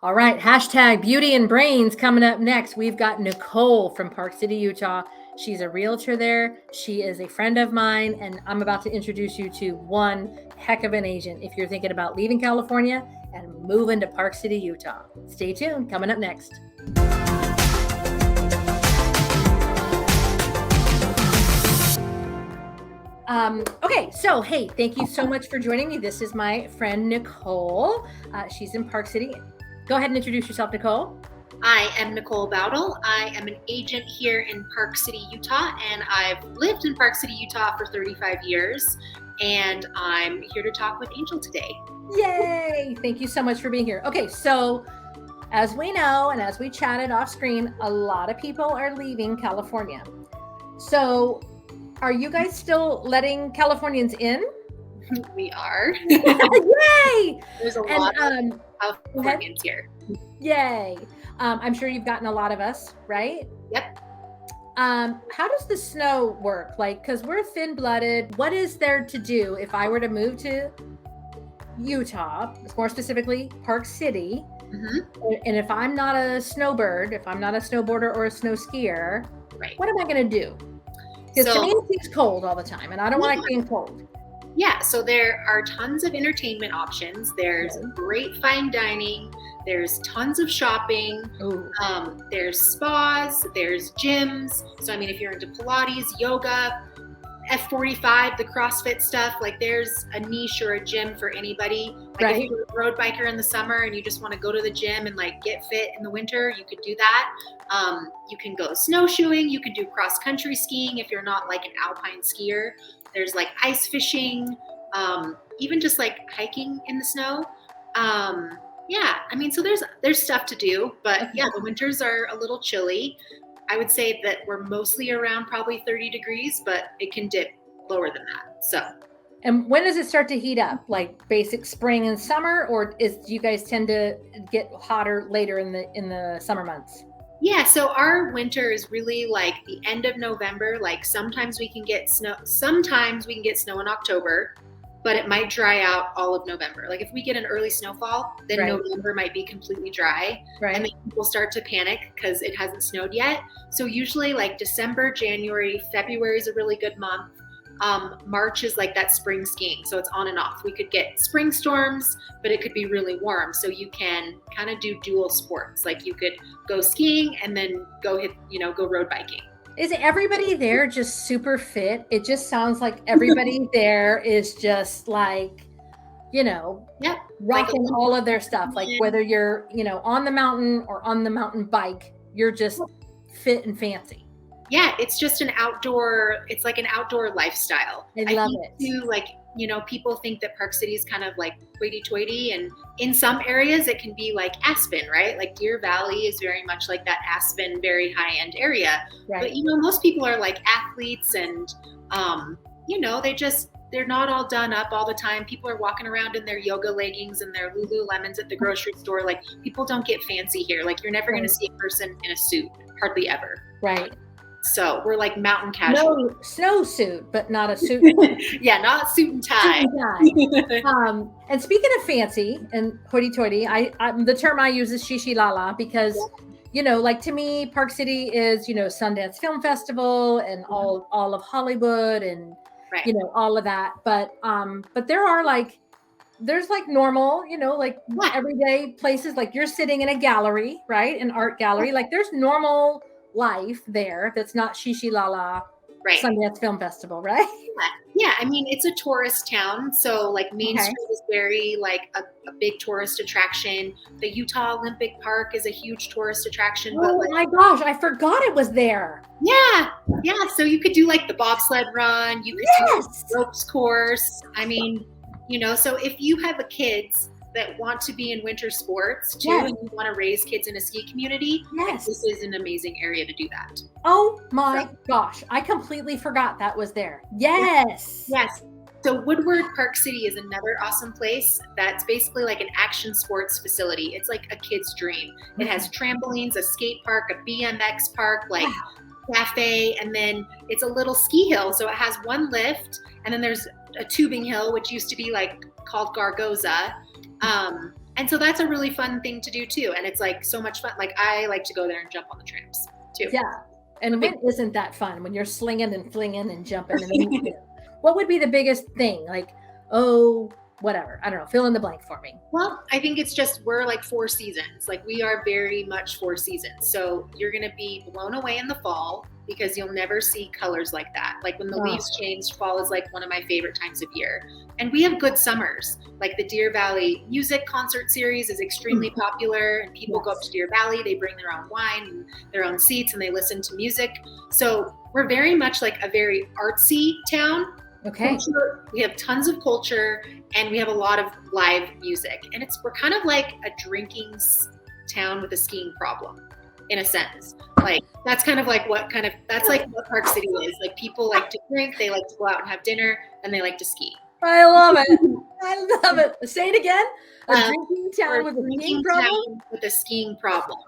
All right, hashtag beauty and brains coming up next. We've got Nicole from Park City, Utah. She's a realtor there. She is a friend of mine, and I'm about to introduce you to one heck of an agent if you're thinking about leaving California and moving to Park City, Utah. Stay tuned, coming up next. Okay, so hey, thank you so much for joining me. This is my friend Nicole. She's in Park City. Go ahead and introduce yourself, Nicole. I am Nicole Bowdle. I am an agent here in Park City, Utah, and I've lived in Park City, Utah for 35 years, and I'm here to talk with Angel today. Yay! Thank you so much for being here. Okay, so as we know, and as we chatted off screen, a lot of people are leaving California. So are you guys still letting Californians in? We are. Yay! There's a lot of Californians here. Yay. I'm sure you've gotten a lot of us, right? Yep. How does the snow work? Like, because we're thin-blooded, what is there to do if I were to move to Utah, more specifically Park City, and if I'm not a snowbird, if I'm not a snowboarder or a snow skier, right, what am I going to do? Because to me, it seems cold all the time, and I don't want to clean cold. Yeah, so there are tons of entertainment options. There's great fine dining. There's tons of shopping. There's spas. There's gyms. So, I mean, if you're into Pilates, yoga, F45, the CrossFit stuff, like there's a niche or a gym for anybody. Like if you're a road biker in the summer and you just want to go to the gym and like get fit in the winter, you could do that. You can go snowshoeing. You could do cross-country skiing if you're not like an alpine skier. There's like ice fishing, even just like hiking in the snow. Yeah, I mean, so there's stuff to do, but yeah, the winters are a little chilly. I would say that we're mostly around probably 30 degrees, but it can dip lower than that. So. And when does it start to heat up? Like basic spring and summer, or do you guys tend to get hotter later in the summer months? Yeah, so our winter is really like the end of November. Like sometimes we can get snow in October, but it might dry out all of November. Like if we get an early snowfall, then November might be completely dry. Right. And then people start to panic because it hasn't snowed yet. So usually like December, January, February is a really good month. March is like that spring skiing. So it's on and off. We could get spring storms, but it could be really warm. So you can kind of do dual sports. Like you could go skiing and then go road biking. Is everybody there just super fit? It just sounds like everybody there is just like, rocking all of their stuff. Like whether you're, on the mountain or on the mountain bike, you're just fit and fancy. Yeah, it's just it's like an outdoor lifestyle. I love it. Too, like, people think that Park City is kind of like hoity-toity, and in some areas it can be like Aspen, right? Like Deer Valley is very much like that Aspen, very high-end area. Right. But, most people are like athletes and, they're not all done up all the time. People are walking around in their yoga leggings and their Lululemons at the grocery store. Like people don't get fancy here. Like you're never going to see a person in a suit, hardly ever. Right. So we're like mountain casual. No snowsuit, but not a suit. Yeah, not suit and tie. And speaking of fancy and hoity-toity, the term I use is shishi lala because, like to me, Park City is, Sundance Film Festival and all of Hollywood and, all of that. But there are there's normal, everyday places, like you're sitting in a gallery, right? An art gallery. Like there's normal life there that's not shishi lala Sundance Film Festival, right? Yeah, I mean it's a tourist town, so like Main Street is very like a big tourist attraction. The Utah Olympic Park is a huge tourist attraction. Oh my gosh, I forgot it was there. Yeah. So you could do like the bobsled run, you could do the ropes course. I mean, so if you have kids that want to be in winter sports too, and you want to raise kids in a ski community, this is an amazing area to do that. Oh my gosh, I completely forgot that was there. Yes. So Woodward Park City is another awesome place that's basically like an action sports facility. It's like a kid's dream. It has trampolines, a skate park, a BMX park, cafe, and then it's a little ski hill. So it has one lift, and then there's a tubing hill, which used to be called Gargoza. And so that's a really fun thing to do too. And it's like so much fun. Like I like to go there and jump on the trams too. Yeah. And when isn't that fun when you're slinging and flinging and jumping? And what would be the biggest thing? Like, oh, whatever. I don't know. Fill in the blank for me. Well, I think it's just we're like 4 seasons. Like we are very much 4 seasons. So you're going to be blown away in the fall because you'll never see colors like that. Like when the leaves change, fall is like one of my favorite times of year. And we have good summers. Like the Deer Valley music concert series is extremely popular, and people go up to Deer Valley, they bring their own wine and their own seats and they listen to music. So we're very much like a very artsy town. Okay. We have tons of culture and we have a lot of live music, and we're kind of like a drinking town with a skiing problem in a sense. Like that's kind of like what Park City is. Like people like to drink, they like to go out and have dinner, and they like to ski. I love it. I love it. Say it again. A drinking town with a skiing problem? With a skiing problem.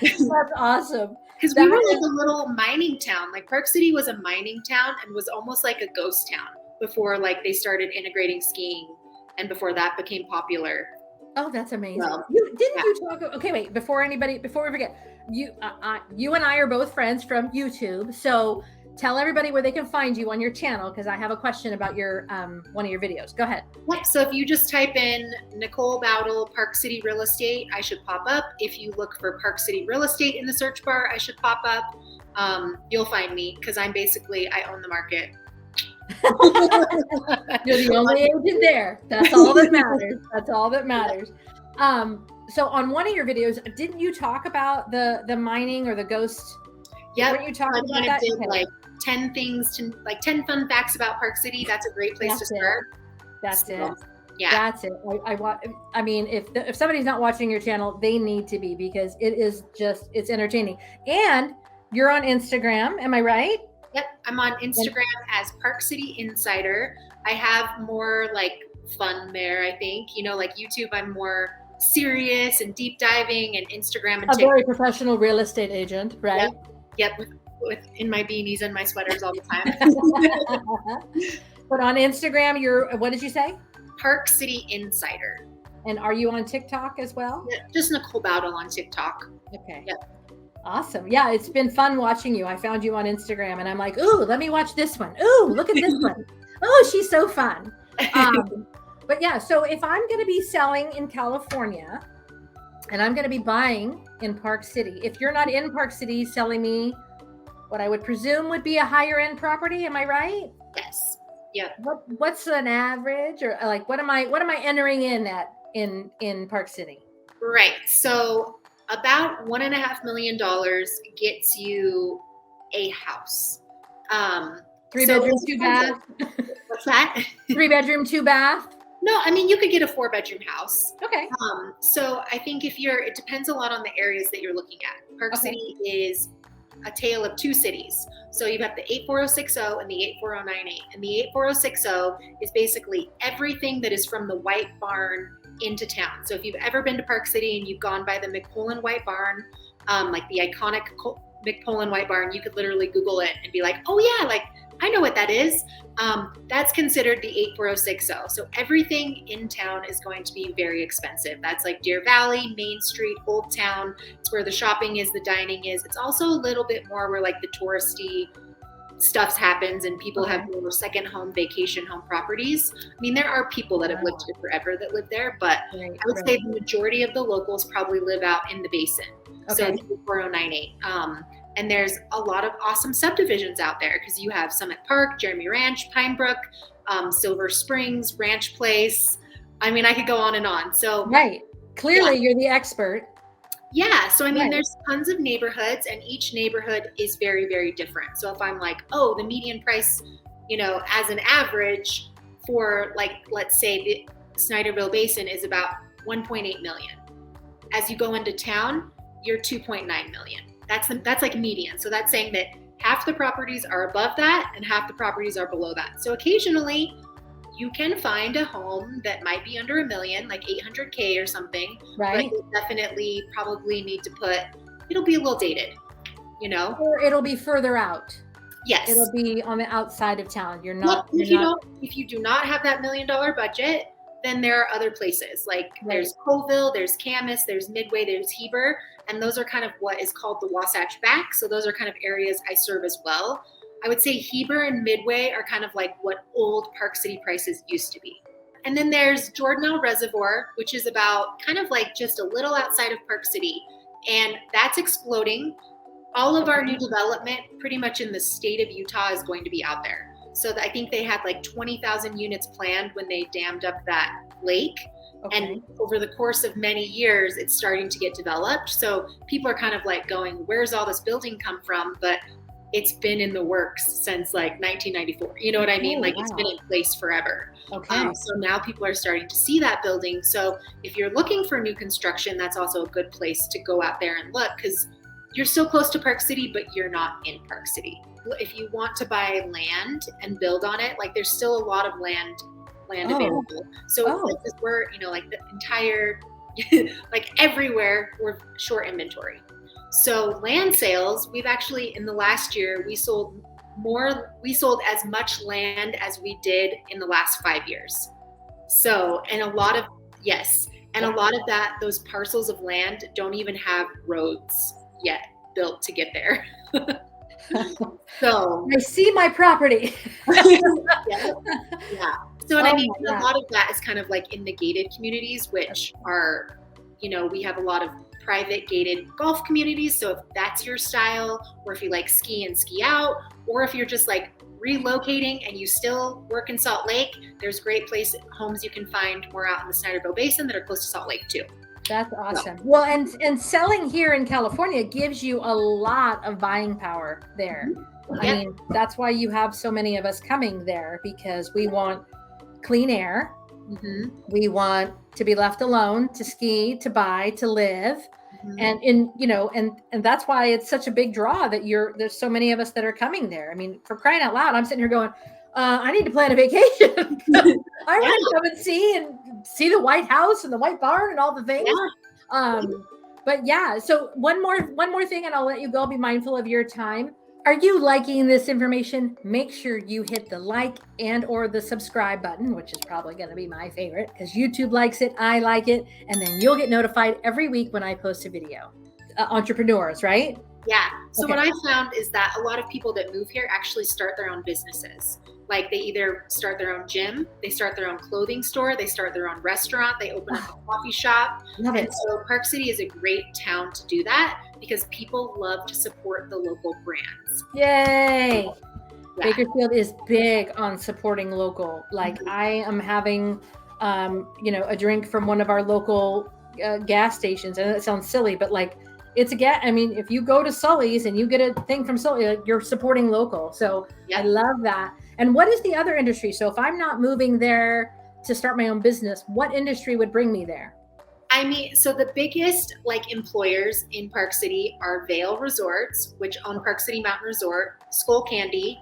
That's awesome. Because we were like a little mining town. Like Park City was a mining town and was almost like a ghost town before like they started integrating skiing, and before that became popular. Oh, that's amazing. Well, you talk? Okay, wait. Before we forget, you and I are both friends from YouTube. So tell everybody where they can find you on your channel, because I have a question about your one of your videos. Go ahead. Yep. So if you just type in Nicole Bowdle Park City Real Estate, I should pop up. If you look for Park City Real Estate in the search bar, I should pop up. You'll find me because I own the market. You're the only agent there. That's all that matters. That's all that matters. So on one of your videos, didn't you talk about the mining or the ghost? Yeah, you talking about that? Did like 10 fun facts about Park City. That's a great place to start. That's it. Yeah, that's it. I mean, if somebody's not watching your channel, they need to be, because it's entertaining. And you're on Instagram, am I right? Yep, I'm on Instagram as Park City Insider. I have more like fun there, I think. Like YouTube, I'm more serious and deep diving, and Instagram and TikTok. Very professional real estate agent, right? Yep, with in my beanies and my sweaters all the time. But on Instagram, what did you say? Park City Insider. And are you on TikTok as well? Yeah, just Nicole Bowdle on TikTok. Okay. Yep. Awesome. Yeah, it's been fun watching you. I found you on Instagram and I'm like, ooh, let me watch this one. Ooh, look at this one. Oh, she's so fun. But yeah, so if I'm going to be selling in California and I'm going to be buying in Park City, if you're not in Park City selling me what I would presume would be a higher end property, am I right? Yes. Yeah. What's an average, or like what am I entering in at in Park City? Right. So about $1.5 million gets you a house. 3-bedroom, 2 bath. What's that? 3-bedroom, 2 bath. No, I mean, you could get a 4-bedroom house. Okay. So I think it depends a lot on the areas that you're looking at. Park City is a tale of 2 cities. So you have the 84060 and the 84098. And the 84060 is basically everything that is from the White Barn into town. So if you've ever been to Park City and you've gone by the McPolin White Barn, like the iconic McPolin White Barn, you could literally Google it and be like, oh yeah, like I know what that is. That's considered the 84060. So everything in town is going to be very expensive. That's like Deer Valley, Main Street, Old Town. It's where the shopping is, the dining is. It's also a little bit more where like the touristy stuff happens and people have more second home, vacation home properties. I mean, there are people that have lived here forever that live there, but I would say the majority of the locals probably live out in the basin. So the 4098. And there's a lot of awesome subdivisions out there because you have Summit Park, Jeremy Ranch, Pinebrook, Silver Springs, Ranch Place. I mean, I could go on and on. So clearly you're the expert. Yeah. So, I mean, there's tons of neighborhoods and each neighborhood is very, very different. So if I'm like, oh, the median price, as an average for like, let's say the Snyderville Basin is about 1.8 million. As you go into town, you're 2.9 million. That's like median. So that's saying that half the properties are above that and half the properties are below that. So occasionally you can find a home that might be under $1 million, like 800K or something. Right. But you definitely probably need to it'll be a little dated, Or it'll be further out. Yes. It'll be on the outside of town. You're not. If you do not have that $1 million budget, then there are other places like there's Colville, there's Camas, there's Midway, there's Heber, and those are kind of what is called the Wasatch Back. So those are kind of areas I serve as well. I would say Heber and Midway are kind of like what old Park City prices used to be. And then there's Jordanelle Reservoir, which is about kind of like just a little outside of Park City. And that's exploding. All of our new development pretty much in the state of Utah is going to be out there. So I think they had like 20,000 units planned when they dammed up that lake. And over the course of many years, it's starting to get developed. So people are kind of like going, where's all this building come from? But it's been in the works since like 1994. You know what I mean? It's been in place forever. So now people are starting to see that building. So if you're looking for new construction, that's also a good place to go out there and look, because you're still close to Park City, but you're not in Park City. If you want to buy land and build on it, like there's still a lot of land available. So we're, like the entire, like everywhere, we're short inventory. So land sales, we've actually, in the last year, we sold as much land as we did in the last 5 years. So, and a lot of that, those parcels of land don't even have roads yet built to get there. So I see my property. Yeah. So, and a lot of that is kind of like in the gated communities, which are, we have a lot of private gated golf communities. So if that's your style, or if you like ski and ski out, or if you're just like relocating and you still work in Salt Lake, there's great homes you can find more out in the Snyderville Basin that are close to Salt Lake too. That's awesome. Well, and selling here in California gives you a lot of buying power there. I mean, that's why you have so many of us coming there, because we want clean air. We want to be left alone, to ski, to buy, to live. And and that's why it's such a big draw that there's so many of us that are coming there. I mean, for crying out loud, I'm sitting here going, I need to plan a vacation. I want to come and see the White House and the White Barn and all the things. But yeah, so one more thing, and I'll let you go. Be mindful of your time. Are you liking this information? Make sure you hit the like and or the subscribe button, which is probably going to be my favorite because YouTube likes it, I like it, and then you'll get notified every week when I post a video. Entrepreneurs, right? Yeah. So what I found is that a lot of people that move here actually start their own businesses. Like they either start their own gym, they start their own clothing store, they start their own restaurant, they open up a coffee shop. So Park City is a great town to do that because people love to support the local brands. Yay! Yeah. Bakersfield is big on supporting local. Like I am having, a drink from one of our local gas stations, and it sounds silly, but like it's if you go to Sully's and you get a thing from Sully, you're supporting local. So I love that. And what is the other industry? So if I'm not moving there to start my own business, what industry would bring me there? So the biggest employers in Park City are Vail Resorts, which own Park City Mountain Resort, Skull Candy,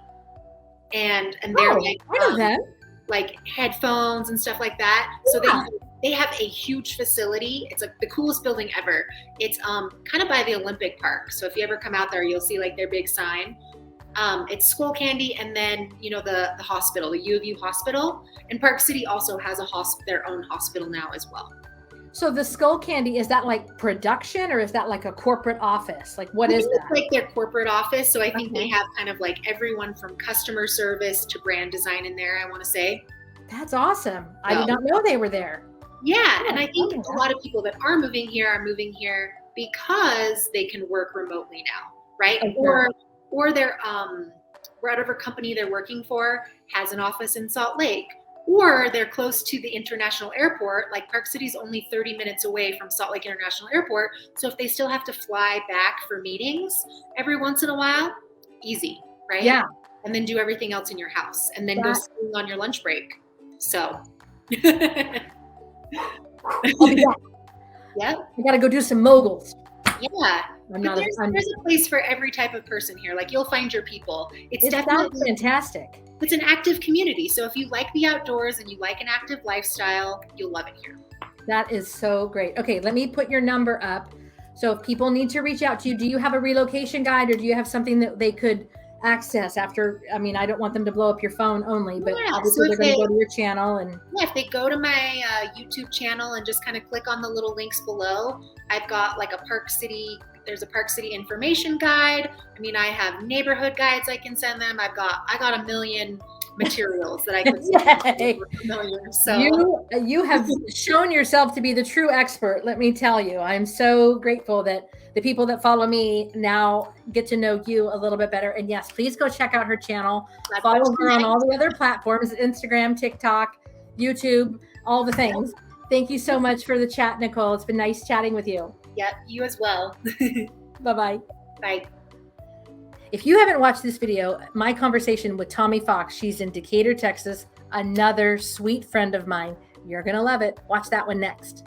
and they're I know them. Like headphones and stuff like that. So they have a huge facility. It's like the coolest building ever. It's kind of by the Olympic Park. So if you ever come out there, you'll see their big sign. It's Skull Candy, and then the hospital, the U of U hospital, and Park City also has their own hospital now as well. So the Skull Candy, is that like production, or is that like a corporate office? Like what is that? It's like their corporate office. So I think they have kind of like everyone from customer service to brand design in there, I want to say. That's awesome. I did not know they were there. Yeah. And I think a lot of people that are moving here because they can work remotely now, right? Or they're whatever company they're working for has an office in Salt Lake, or they're close to the international airport. Like Park City's only 30 minutes away from Salt Lake International Airport. So if they still have to fly back for meetings every once in a while, easy, right? Yeah. And then do everything else in your house and then go skiing on your lunch break. So I'll be back. Yep. I got to go do some moguls. Yeah. There's a place for every type of person here. Like you'll find your people. It's definitely fantastic. It's an active community. So if you like the outdoors and you like an active lifestyle, you'll love it here. That is so great. Okay, let me put your number up. So if people need to reach out to you, do you have a relocation guide, or do you have something that they could access after, I mean, I don't want them to blow up your phone only, but Yeah, obviously so they're going to go to your channel. And yeah, if they go to my YouTube channel and just kind of click on the little links below, I've got like there's a Park City information guide. I mean, I have neighborhood guides I can send them. I got a million materials that I could send familiar. So you have shown yourself to be the true expert. Let me tell you, I'm so grateful that the people that follow me now get to know you a little bit better. And yes, please go check out her channel. Follow her on all the other platforms, Instagram, TikTok, YouTube, all the things. Thank you so much for the chat, Nicole. It's been nice chatting with you. Yeah, you as well. Bye-bye. Bye. If you haven't watched this video, my conversation with Tommy Fox, she's in Decatur, Texas, another sweet friend of mine. You're going to love it. Watch that one next.